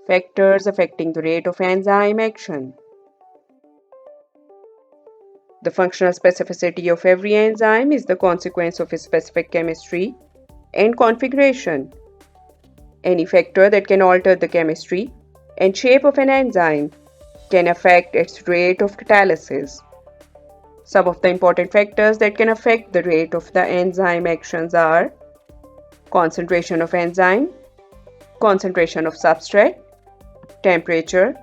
Factors affecting the rate of enzyme action. The functional specificity of every enzyme is the consequence of its specific chemistry and configuration. Any factor that can alter the chemistry and shape of an enzyme can affect its rate of catalysis. Some of the important factors that can affect the rate of the enzyme actions are concentration of enzyme, concentration of substrate, temperature,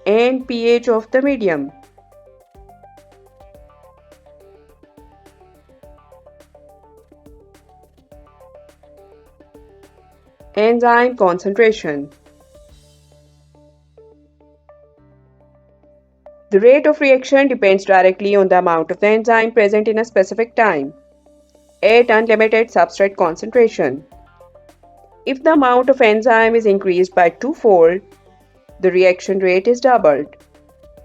and pH of the medium. Enzyme concentration. The rate of reaction depends directly on the amount of the enzyme present in a specific time at unlimited substrate concentration. If the amount of enzyme is increased by twofold, the reaction rate is doubled.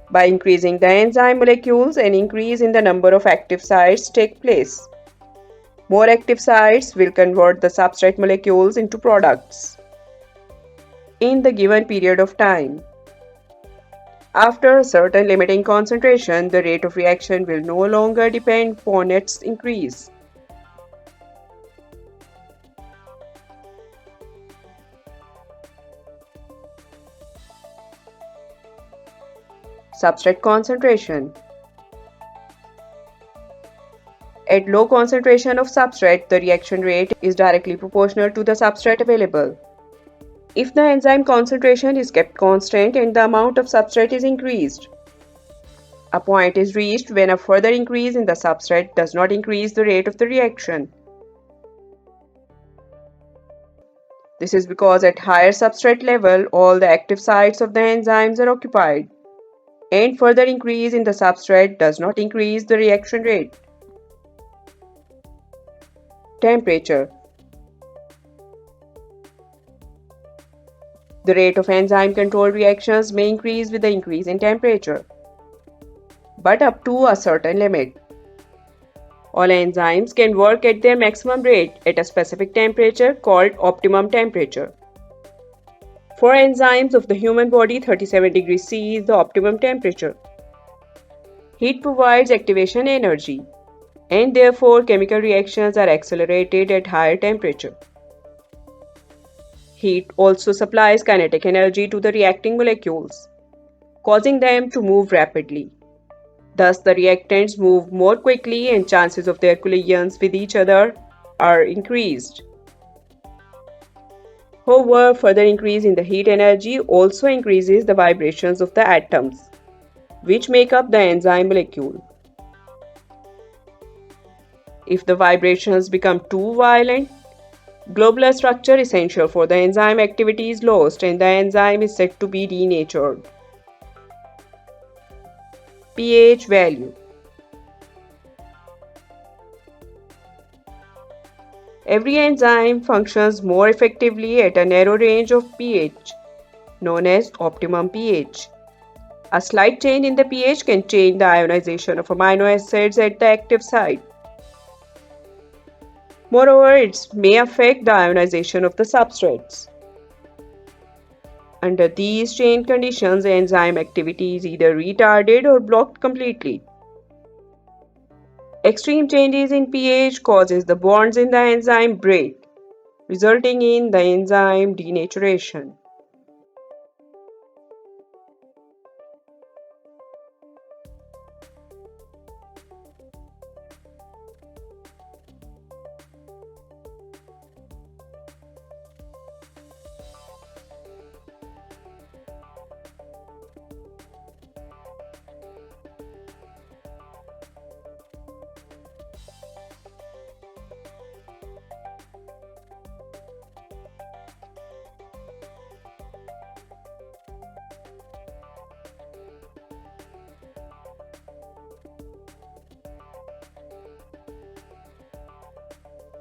By increasing the enzyme molecules, an increase in the number of active sites takes place. More active sites will convert the substrate molecules into products in the given period of time. After a certain limiting concentration, the rate of reaction will no longer depend upon its increase. Substrate concentration. At low concentration of substrate, the reaction rate is directly proportional to the substrate available. If the enzyme concentration is kept constant and the amount of substrate is increased, a point is reached when a further increase in the substrate does not increase the rate of the reaction. This is because at higher substrate level, all the active sites of the enzymes are occupied, and further increase in the substrate does not increase the reaction rate. Temperature. The rate of enzyme-controlled reactions may increase with the increase in temperature, but up to a certain limit. All enzymes can work at their maximum rate at a specific temperature called optimum temperature. For enzymes of the human body, 37 degrees C is the optimum temperature. Heat provides activation energy, and therefore chemical reactions are accelerated at higher temperature. Heat also supplies kinetic energy to the reacting molecules, causing them to move rapidly. Thus, the reactants move more quickly and chances of their collisions with each other are increased. However, further increase in the heat energy also increases the vibrations of the atoms, which make up the enzyme molecule. If the vibrations become too violent, globular structure essential for the enzyme activity is lost and the enzyme is said to be denatured. pH value. Every enzyme functions more effectively at a narrow range of pH, known as optimum pH. A slight change in the pH can change the ionization of amino acids at the active site. Moreover, it may affect the ionization of the substrates. Under these changed conditions, enzyme activity is either retarded or blocked completely. Extreme changes in pH causes the bonds in the enzyme break, resulting in the enzyme denaturation.